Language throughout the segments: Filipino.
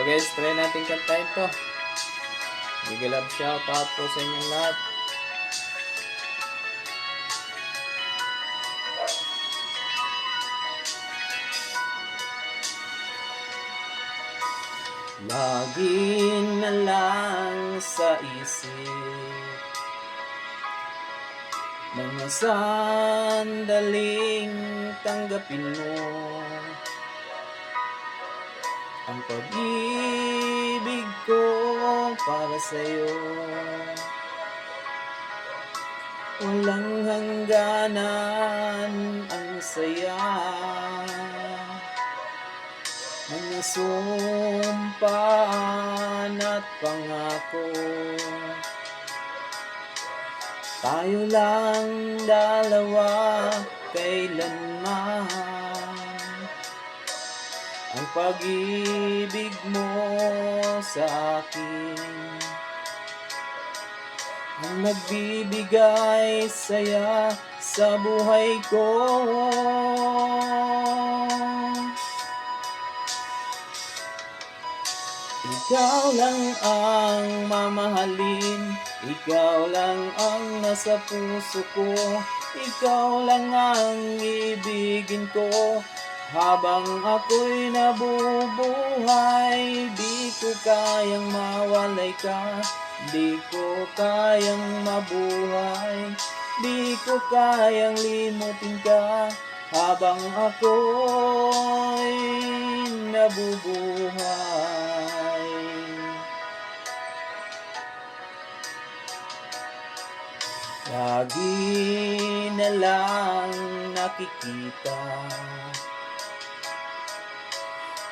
guys, try natin kantahin to. Big love shout out po sa inyong lahat. Lagi na lang sa isip mga sandaling tanggapin mo ang pag-ibig ko para sa'yo. Walang hangganan ang saya, mga sumpaan at pangako. Tayo lang dalawa kailanman. Ang pag-ibig mo sa akin ang nagbibigay saya sa buhay ko. Ikaw lang ang mamahalin, ikaw lang ang nasa puso ko, ikaw lang ang ibigin ko. Habang ako'y nabubuhay, di ko kayang mawalay ka, di ko kayang mabuhay, di ko kayang limutin ka. Habang ako'y nabubuhay. Lagi na lang nakikita,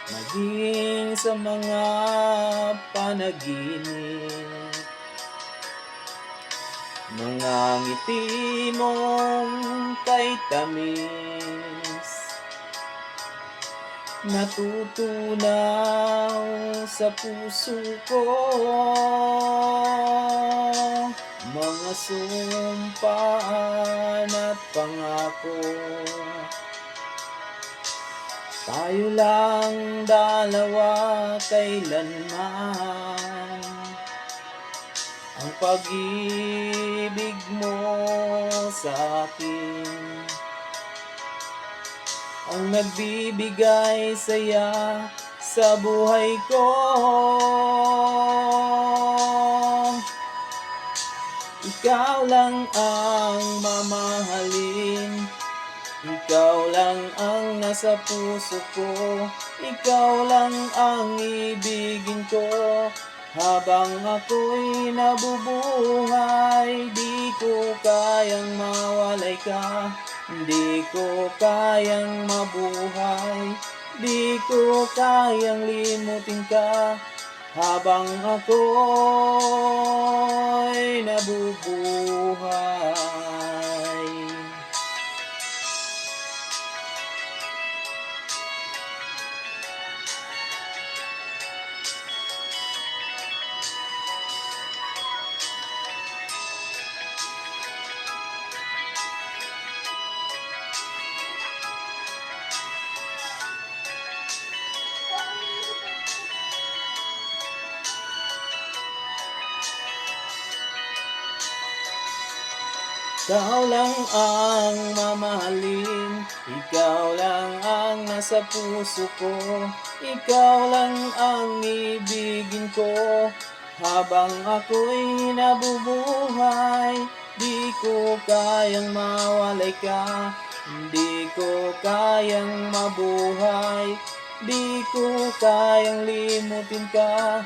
maging sa mga panaginip, mga ngiti mong kay tamis, natutunaw sa puso ko. Mga sumpaan at pangako, tayo lang dalawa kailanman. Ang pag-ibig mo sa akin ang nagbibigay saya sa buhay ko. Ikaw lang ang mamahalin, ikaw lang ang nasa puso ko, ikaw lang ang ibigin ko. Habang ako'y nabubuhay, di ko kayang mawalay ka, di ko kayang mabuhay, di ko kayang limutin ka. Habang ako'y nabubuhay. Ikaw lang ang mamahalin, ikaw lang ang nasa puso ko, ikaw lang ang ibigin ko. Habang ako'y nabubuhay, di ko kayang mawalay ka, di ko kayang mabuhay, di ko kayang limutin ka.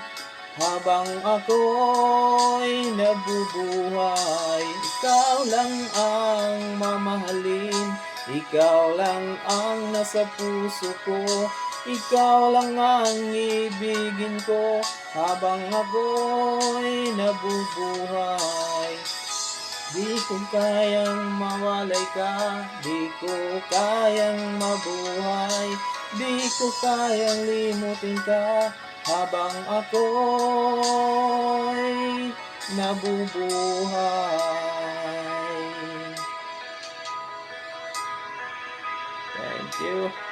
Habang ako'y nabubuhay, ikaw lang ang mamahalin, ikaw lang ang nasa puso ko, ikaw lang ang ibigin ko. Habang ako'y nabubuhay, di ko kayang mawalay ka, di ko kayang mabuhay, di ko kayang limutin ka. Habang ako'y nabubuhay. Thank you.